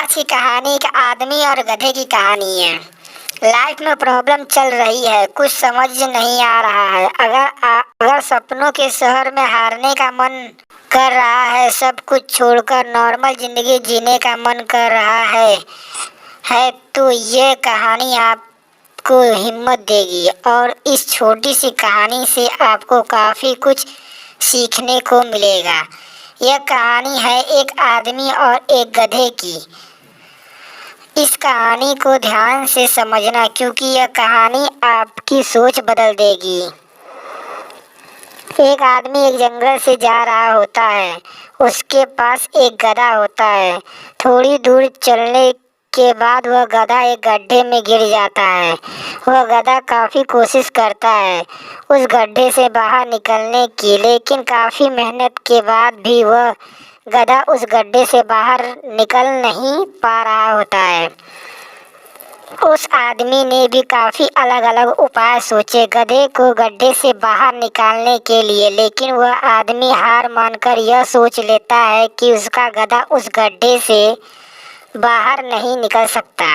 आज की कहानी एक आदमी और गधे की कहानी है। लाइफ में प्रॉब्लम चल रही है, कुछ समझ नहीं आ रहा है। अगर सपनों के शहर में हारने का मन कर रहा है, सब कुछ छोड़कर नॉर्मल जिंदगी जीने का मन कर रहा है तो ये कहानी आपको हिम्मत देगी। और इस छोटी सी कहानी से आपको काफ़ी कुछ सीखने को मिलेगा। यह कहानी है एक आदमी और एक गधे की। इस कहानी को ध्यान से समझना, क्योंकि यह कहानी आपकी सोच बदल देगी। एक आदमी एक जंगल से जा रहा होता है। उसके पास एक गधा होता है। थोड़ी दूर चलने के बाद वह गधा एक गड्ढे में गिर जाता है। वह गधा काफ़ी कोशिश करता है उस गड्ढे से बाहर निकलने की, लेकिन काफ़ी मेहनत के बाद भी वह गधा उस गड्ढे से बाहर निकल नहीं पा रहा होता है। उस आदमी ने भी काफ़ी अलग अलग उपाय सोचे गधे को गड्ढे से बाहर निकालने के लिए, लेकिन वह आदमी हार मानकर यह सोच लेता है कि उसका गधा उस गड्ढे से बाहर नहीं निकल सकता।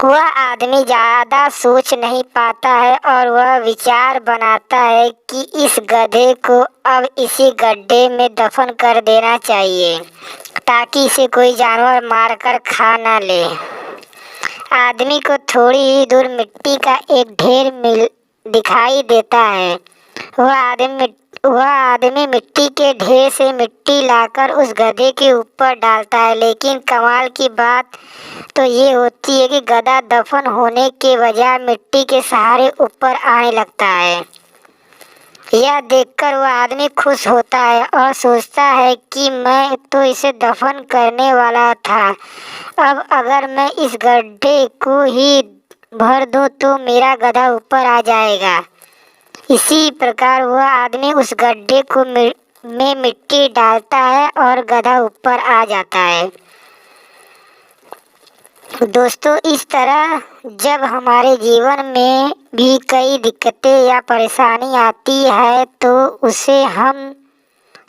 वह आदमी ज़्यादा सोच नहीं पाता है और वह विचार बनाता है कि इस गधे को अब इसी गड्ढे में दफन कर देना चाहिए, ताकि इसे कोई जानवर मारकर खा ना ले। आदमी को थोड़ी ही दूर मिट्टी का एक ढेर दिखाई देता है। वह आदमी मिट्टी के ढेर से मिट्टी लाकर उस गधे के ऊपर डालता है, लेकिन कमाल की बात तो ये होती है कि गधा दफन होने के बजाय मिट्टी के सहारे ऊपर आने लगता है। यह देखकर वह आदमी खुश होता है और सोचता है कि मैं तो इसे दफन करने वाला था, अब अगर मैं इस गड्ढे को ही भर दूं तो मेरा गधा ऊपर आ जाएगा। इसी प्रकार वह आदमी उस गड्ढे को में मिट्टी डालता है और गधा ऊपर आ जाता है। दोस्तों, इस तरह जब हमारे जीवन में भी कई दिक्कतें या परेशानी आती है तो उसे हम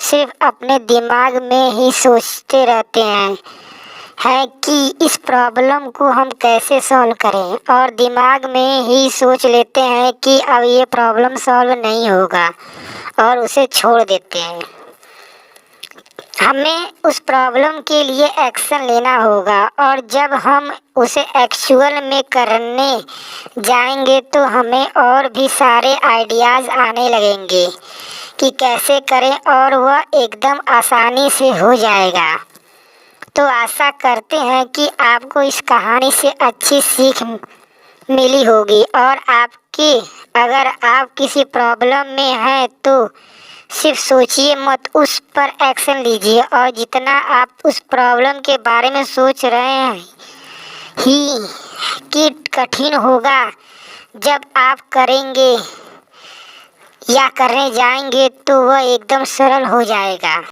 सिर्फ अपने दिमाग में ही सोचते रहते हैं कि इस प्रॉब्लम को हम कैसे सॉल्व करें, और दिमाग में ही सोच लेते हैं कि अब ये प्रॉब्लम सॉल्व नहीं होगा और उसे छोड़ देते हैं। हमें उस प्रॉब्लम के लिए एक्शन लेना होगा, और जब हम उसे एक्चुअल में करने जाएंगे तो हमें और भी सारे आइडियाज़ आने लगेंगे कि कैसे करें, और वह एकदम आसानी से हो जाएगा। तो आशा करते हैं कि आपको इस कहानी से अच्छी सीख मिली होगी, और अगर आप किसी प्रॉब्लम में हैं तो सिर्फ सोचिए मत, उस पर एक्शन लीजिए। और जितना आप उस प्रॉब्लम के बारे में सोच रहे हैं ही कि कठिन होगा, जब आप करेंगे या करने जाएंगे तो वह एकदम सरल हो जाएगा।